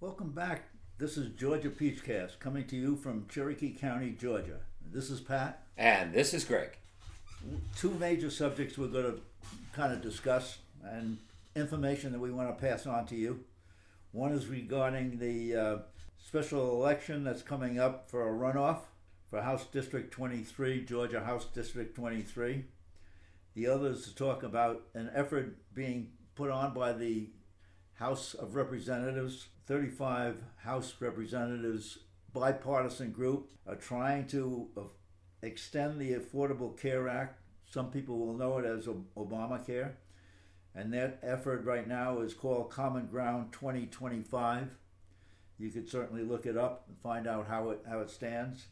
Welcome back. This is Georgia Peachcast coming to you from Cherokee County, Georgia. This is Pat. And this is Gregg. Two major subjects we're going to kind of discuss and information that we want to pass on to you. One is regarding the special election that's coming up for a runoff for House District 23, Georgia House District 23. The other is to talk about an effort being put on by the House of Representatives. 35 House Representatives bipartisan group are trying to extend the Affordable Care Act. Some people will know it as ObamaCare. And that effort right now is called Common Ground 2025. You could certainly look it up and find out how it stands.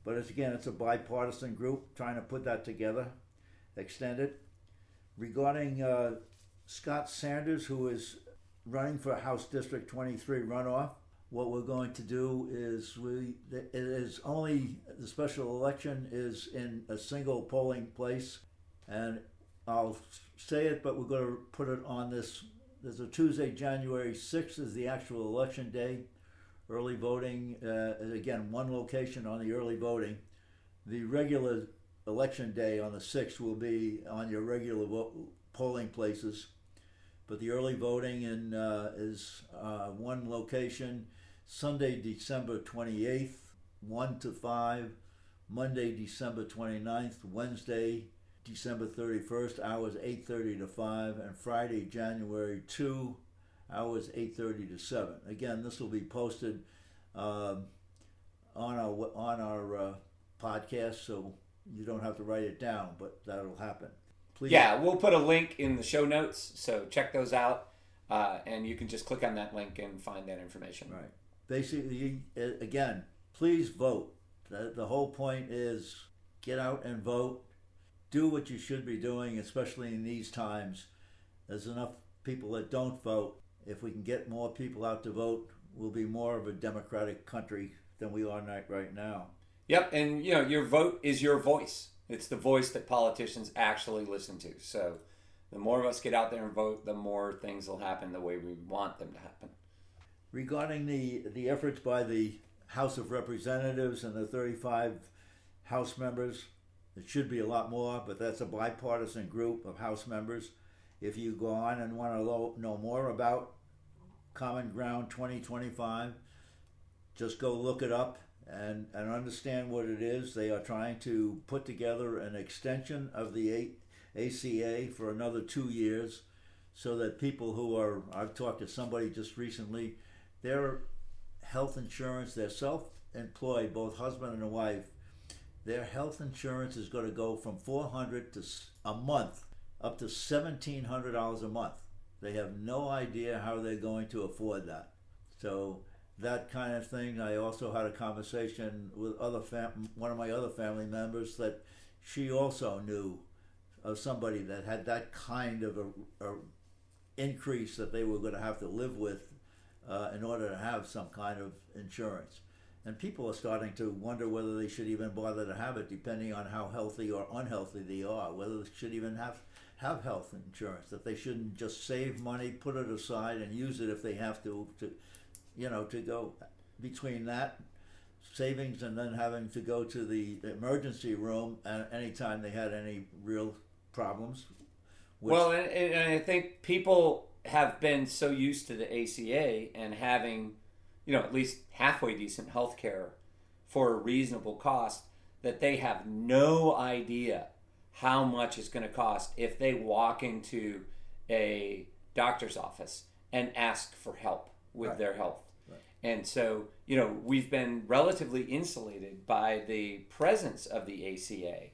But it's a bipartisan group trying to put that together, extend it. Regarding Scott Sanders, who is running for House District 23 runoff, what we're going to do is the special election is in a single polling place, and I'll say it, but we're going to put it on this. There's a Tuesday, January 6th is the actual election day. Early voting, again, one location on the early voting. The regular election day on the 6th will be on your regular polling places. But the early voting is one location, Sunday, December 28th, 1 to 5, Monday, December 29th, Wednesday, December 31st, hours 8:30 to 5, and Friday, January 2, hours 8:30 to 7. Again, this will be posted on our podcast, so you don't have to write it down, but that'll happen. Please. Yeah, we'll put a link in the show notes, so check those out, and you can just click on that link and find that information. Right. Basically, again, please vote. The whole point is get out and vote. Do what you should be doing, especially in these times. There's enough people that don't vote. If we can get more people out to vote, we'll be more of a democratic country than we are right now. Yep, and your vote is your voice. It's the voice that politicians actually listen to. So the more of us get out there and vote, the more things will happen the way we want them to happen. Regarding the efforts by the House of Representatives and the 35 House members, it should be a lot more, but that's a bipartisan group of House members. If you go on and want to know more about Common Ground 2025, just go look it up and understand what it is. They are trying to put together an extension of the ACA for another 2 years so that people I've talked to somebody just recently, their health insurance, they're self-employed, both husband and wife, their health insurance is going to go from $400 a month up to $1,700 a month. They have no idea how they're going to afford that. So that kind of thing. I also had a conversation with one of my other family members that she also knew of somebody that had that kind of a increase that they were going to have to live with in order to have some kind of insurance. And people are starting to wonder whether they should even bother to have it, depending on how healthy or unhealthy they are, whether they should even have health insurance, that they shouldn't just save money, put it aside, and use it if they have to go between that savings and then having to go to the emergency room anytime they had any real problems. Well, and I think people have been so used to the ACA and having, at least halfway decent health care for a reasonable cost that they have no idea how much it's going to cost if they walk into a doctor's office and ask for help with their health. And so, we've been relatively insulated by the presence of the ACA.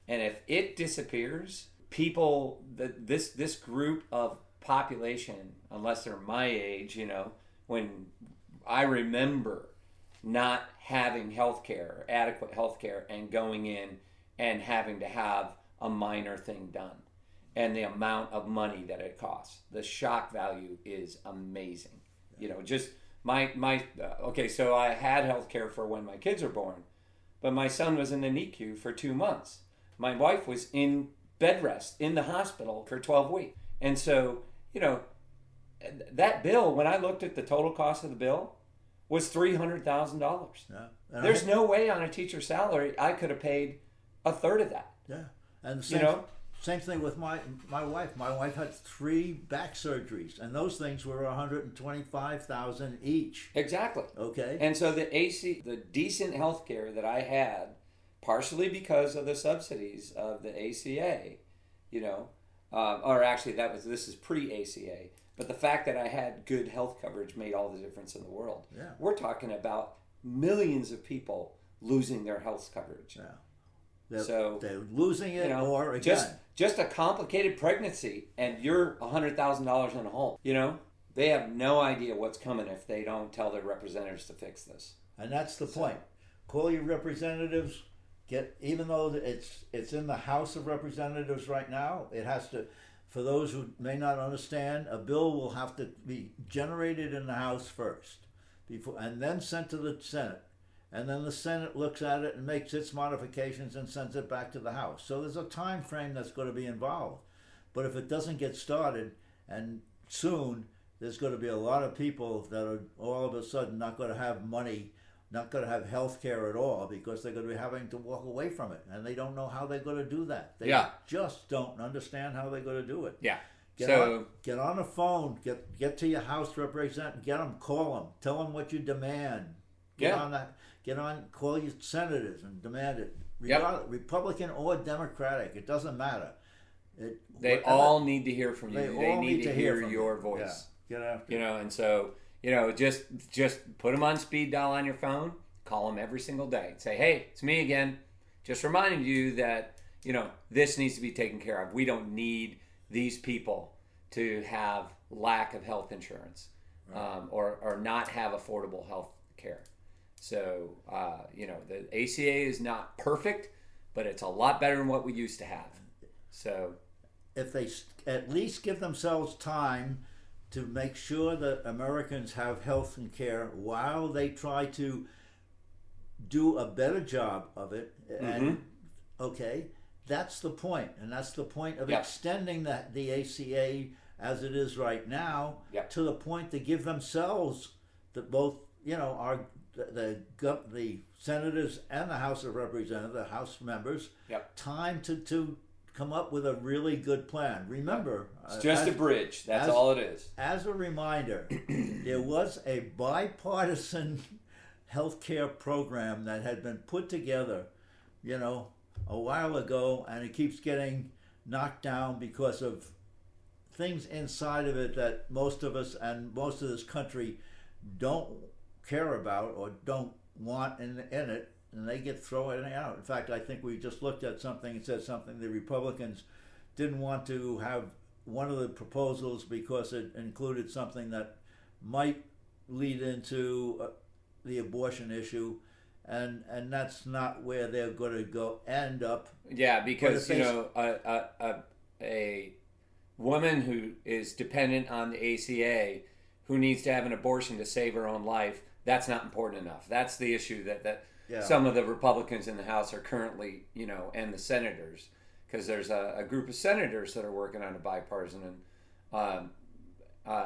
And if it disappears, people, this group of population, unless they're my age, when I remember not having healthcare, adequate healthcare, and going in and having to have a minor thing done, and the amount of money that it costs, the shock value is amazing. Just okay, so I had health care for when my kids were born, but my son was in the NICU for 2 months. My wife was in bed rest in the hospital for 12 weeks. And so, that bill, when I looked at the total cost of the bill, was $300,000. Yeah. There's no way on a teacher's salary I could have paid a third of that. Yeah. And the same, You know? same thing with my wife. My wife had 3 back surgeries, and those things were $125,000 each. Exactly. Okay. And so the decent health care that I had, partially because of the subsidies of the ACA, or actually this is pre-ACA, but the fact that I had good health coverage made all the difference in the world. Yeah. We're talking about millions of people losing their health coverage. Yeah. So they're losing it, or again, just a complicated pregnancy, and you're $100,000 in a home. They have no idea what's coming if they don't tell their representatives to fix this. and that's the point. Call your representatives. Even though it's in the House of Representatives right now, it has to. For those who may not understand, a bill will have to be generated in the House first, and then sent to the Senate. And then the Senate looks at it and makes its modifications and sends it back to the House. So there's a time frame that's going to be involved. But if it doesn't get started, and soon, there's going to be a lot of people that are all of a sudden not going to have money, not going to have health care at all, because they're going to be having to walk away from it. And they don't know how they're going to do that. They just don't understand how they're going to do it. Yeah. Get on the phone, get to your House representative, call them, tell them what you demand. Call your senators and demand it. Republican or Democratic, it doesn't matter. They all need to hear from you. They need to hear your voice. Yeah. Get after and so, just put them on speed dial on your phone, call them every single day. Say, hey, it's me again. Just reminding you that, this needs to be taken care of. We don't need these people to have lack of health insurance, or not have affordable health care. So, the ACA is not perfect, but it's a lot better than what we used to have. So, if they at least give themselves time to make sure that Americans have health and care while they try to do a better job of it, and that's the point. And that's the point of extending the ACA as it is right now to the point to give themselves both the senators and the House of Representatives, the House members, time to come up with a really good plan. Remember, it's just a bridge. That's all it is. As a reminder, there was a bipartisan healthcare program that had been put together, a while ago, and it keeps getting knocked down because of things inside of it that most of us and most of this country don't care about or don't want in it, and they get thrown out. In fact, I think we just looked at something and said something the Republicans didn't want to have one of the proposals because it included something that might lead into the abortion issue, and that's not where they're going to end up. Yeah, because a woman who is dependent on the ACA, who needs to have an abortion to save her own life, that's not important enough. That's the issue that some of the Republicans in the House are currently, and the senators, because there's a group of senators that are working on a bipartisan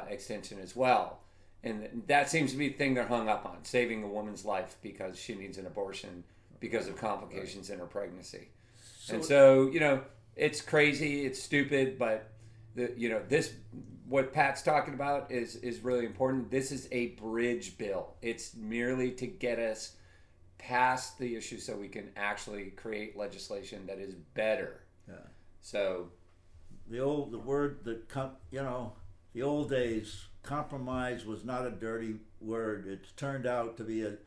extension as well. And that seems to be the thing they're hung up on, saving a woman's life because she needs an abortion because of complications in her pregnancy. And so, it's crazy, it's stupid, but this, what Pat's talking about is really important. This is a bridge bill. It's merely to get us past the issue so we can actually create legislation that is better. Yeah. So the old days, compromise was not a dirty word. It's turned out to be a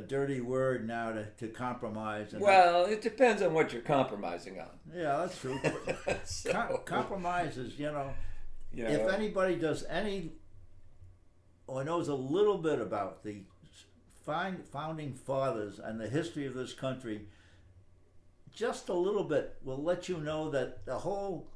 dirty word now to compromise. And it depends on what you're compromising on. Yeah, that's true. Compromise is, if anybody does or knows a little bit about the founding fathers and the history of this country, just a little bit will let you know that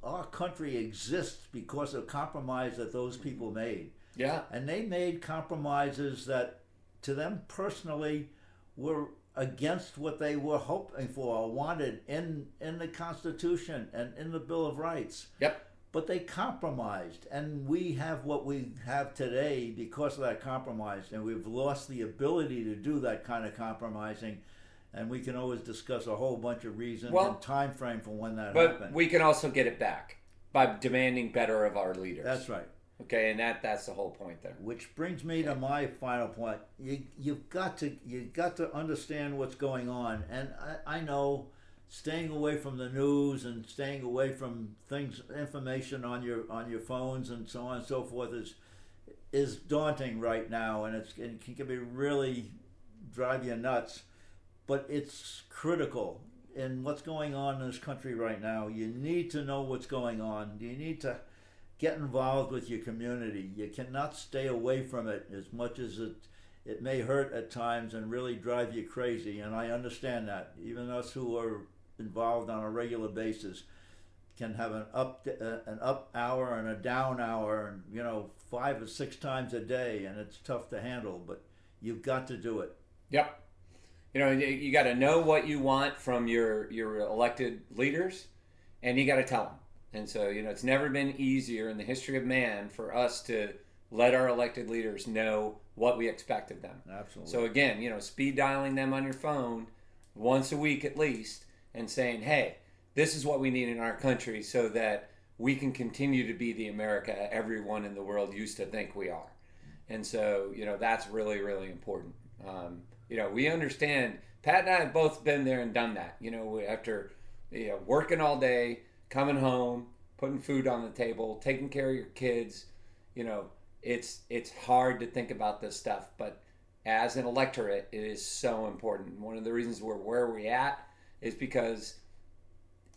our country exists because of compromise that those people made. Yeah. And they made compromises that to them personally were against what they were hoping for or wanted in the Constitution and in the Bill of Rights. Yep. but they compromised, and we have what we have today because of that compromise, and we've lost the ability to do that kind of compromising, and we can always discuss a whole bunch of reasons and time frame for when that happened. But we can also get it back by demanding better of our leaders. That's right. Okay, and that's the whole point there. Which brings me to my final point. You've got to understand what's going on, and I know staying away from the news and staying away from information on your phones and so on and so forth is daunting right now, and it can be really drive you nuts. But it's critical in what's going on in this country right now. You need to know what's going on. You need to get involved with your community. You cannot stay away from it as much as it may hurt at times and really drive you crazy. And I understand that. Even us who are involved on a regular basis can have an up hour and a down hour, and 5 or 6 times a day, and it's tough to handle. But you've got to do it. Yep. You got to know what you want from your elected leaders, and you got to tell them. And so, it's never been easier in the history of man for us to let our elected leaders know what we expect of them. Absolutely. So again, speed dialing them on your phone once a week at least, and saying, hey, this is what we need in our country so that we can continue to be the America everyone in the world used to think we are. And so, that's really, really important. We understand, Pat and I have both been there and done that. After working all day, coming home, putting food on the table, taking care of your kids, it's hard to think about this stuff. But as an electorate, it is so important. One of the reasons we're where we're at is because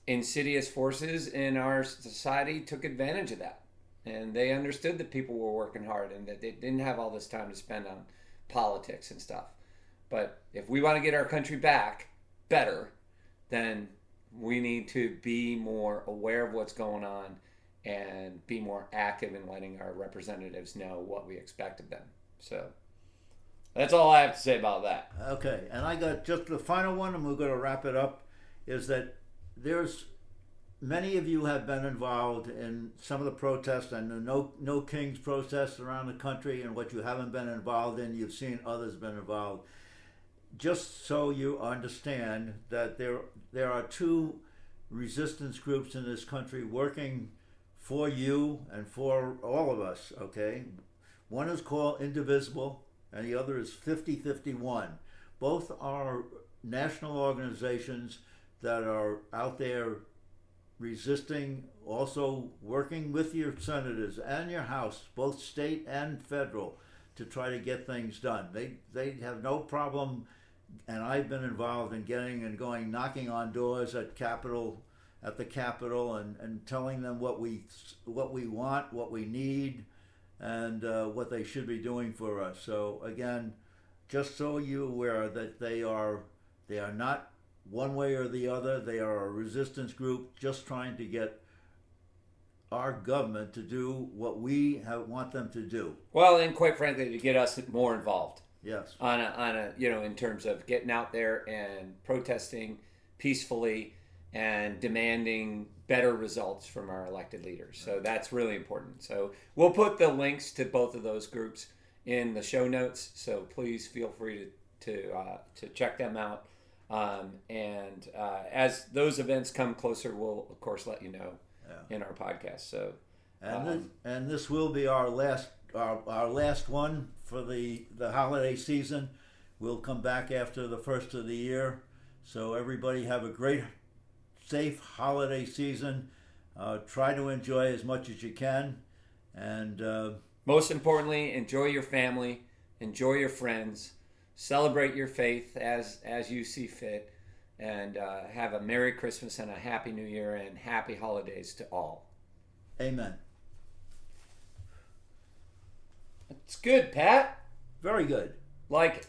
insidious forces in our society took advantage of that. And they understood that people were working hard and that they didn't have all this time to spend on politics and stuff. But if we want to get our country back better, then we need to be more aware of what's going on and be more active in letting our representatives know what we expect of them. So that's all I have to say about that. Okay, and I got just the final one, and we're going to wrap it up, is that many of you have been involved in some of the protests and the No Kings protests around the country, and what you haven't been involved in, you've seen others been involved. Just so you understand that there are 2 resistance groups in this country working for you and for all of us, okay? One is called Indivisible, and the other is 5051. Both are national organizations that are out there resisting, also working with your senators and your House, both state and federal, to try to get things done. They have no problem, and I've been involved in going knocking on doors at the Capitol and telling them what we want, what we need, and what they should be doing for us. So again, just so you're aware that they are not one way or the other. They are a resistance group just trying to get our government to do what we want them to do. Well, and quite frankly, to get us more involved. Yes. On a in terms of getting out there and protesting peacefully and demanding better results from our elected leaders. So that's really important. So we'll put the links to both of those groups in the show notes. So please feel free to check them out. And as those events come closer, we'll of course let you know in our podcast. So and this will be our last one for the holiday season. We'll come back after the first of the year. So everybody have a great, safe holiday season. Try to enjoy as much as you can, and most importantly, enjoy your family, enjoy your friends, celebrate your faith as you see fit, and have a Merry Christmas and a Happy New Year and Happy Holidays to all. Amen. It's good, Pat. Very good. Like it.